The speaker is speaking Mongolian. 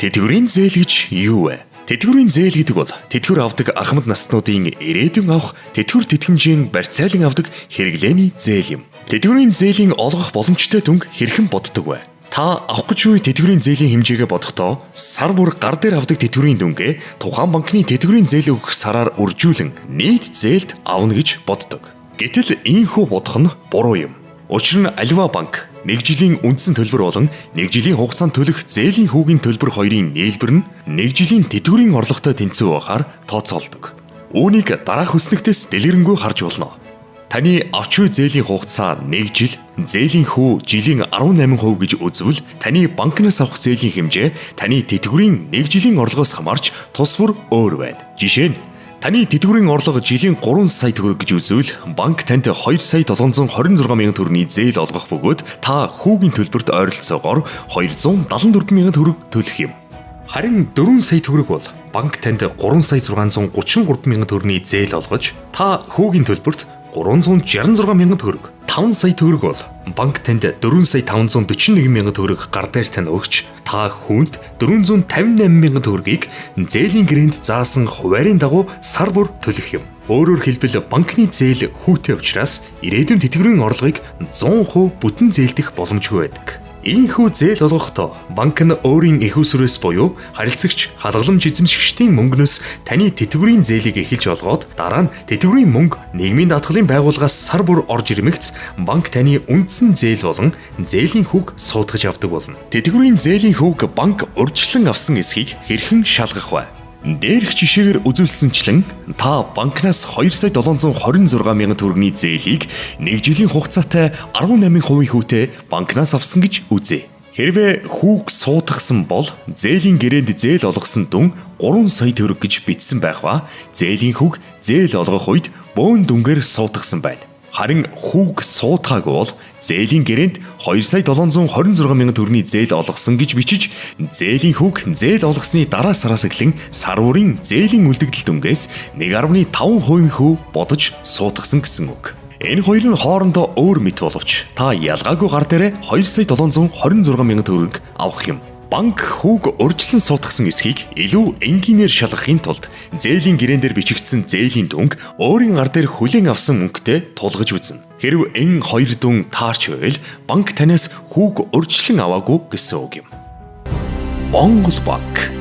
Тэтгэврийн зээл гэж юу вэ? Тэтгэврийн зээл гэдэг бол тэтгэвэр авдаг ахмад наснуудын ирээдүйн авах тэтгэвэр тэтгэмжийн барьцаалан авдаг хэрэглээний зээл юм. Тэтгэврийн зээлийн олгох боломжтой дүнг хэрхэн боддог вэ? Та авах гэж буй тэтгэврийн зээлийн хэмжээгээ бодохдоо сар бүр гар дээр авдаг тэтгэврийн дүнгээ тухайн банкны тэтгэврийн зээл өгөх сараар үржүүлэн нийт зээлд авна гэж боддог. Гэтэл ийхүү бодох нь буруу юм. Учир нь аливаа банк нэг жилийн үндсэн төлбөр болон нэг жилийн хугацаанд төлөх зээлийн хүүгийн төлбөр хоёрын нээлбэр нь нэг жилийн тэтгэврийн орлоготой тэнцүү байхаар тооцоолдог. Үүнийг дараах үснэгтээс дэлгэрэнгүй харж болно. Таны авч буй зээлийн хугацаа 1 жил, зээлийн хүү жилийн 18% гэж үзвэл таны банкнаас авах зээлийн хэмжээ таны тэтгэврийн 1 жилийн орлогоос хамаарч тус бүр өөр байна. Жишээ нь таны тэтгэврийн орлого жилийн 3 сая төгрөг гэж үзвэл банк танд 2 сая 726 мянган төгрөгийн зээл олгох бөгөөд та хүүгийн төлбөрт ойролцоогоор 274 мянган төгрөг төлөх юм. Харин 4 сая төгрөг бол банк танд 3 сая 633 мянган төгрөгийн зээл олгож та хүүгийн төлбөрт 366 мянган төгрөг. 5 сая төгрөг бол банк танд 4 сая 541 мянган төгрөг гар дээр тань өгч та хүнд 458 мянган төгрөгийг зээлийн гэрээнд заасан хуваарийн дагуу сар бүр төлөх юм. Өөрөөр хэлбэл банкны зээл хүүтэй учраас ирээдүйн тэтгэврийн орлогыг 100% бүтэн зээлдэх боломжгүй байдаг. Ийхүү зээл олгохдоо банк нь өөрийн их усрээс буюу харилцагч халгаламж эзэмшигчдийн мөнгнөөс таны тэтгэврийн зээлийг эхэлж олгоод дараа нь тэтгэврийн мөнгө нийгмийн даатгалын байгууллагаас сар бүр орж ирмэгц банк таны үндсэн зээл болон зээлийн хүүг суудгаж авдаг болно. Тэтгэврийн зээлийн хүүг банк урьдчилан авсан эсхийг хэрхэн шалгах вэ? Дээрх жишээгээр үзүүлсэнчлэн та банкнаас 2 сая 726 мянган төгрөгийн зээлийг 1 жилийн хугацаатай 18% хүүтэй банкнаас авсан гэж үзье. Хэрвээ хүүг суудгасан бол зээлийн гэрээнд зээл олгосон дүн 3 сая төгрөг гэж бичсэн байх ба зээлийн хүүг зээл олгох үед бөөн дүнгээр суудгасан байна. Харин хүүг суудгаагүй бол зээлийн гэрээнд 2 сая 726 мянган төгрөгийн зээл олгосон гэж бичиж зээлийн хүүг зээл олгосны дараа сараас эхлэн сар бүрийн зээлийн үлдэгдэл дүнгээс 1.5% хүү бодож суудгасан гэсэн үг. Энэ хоёр нь хоорондоо өөр мэт боловч та ялгаагүй гар дээрээ 2 сая 726 мянган төгрөг авах юм. Банк хүүг урьдчилан суудгасан эсхийг илүү энгийнээр шалгахын тулд зээлийн гэрээн дээр бичигдсэн зээлийн дүнг өөрийн гар дээр хүлээн авсан мөнгөтэй тулгаж үзнэ. Хэрв энэ хоёр дүн таарч байвал банк танаас хүүг урьдчилан аваагүй гэсэн үг юм. Монгол банк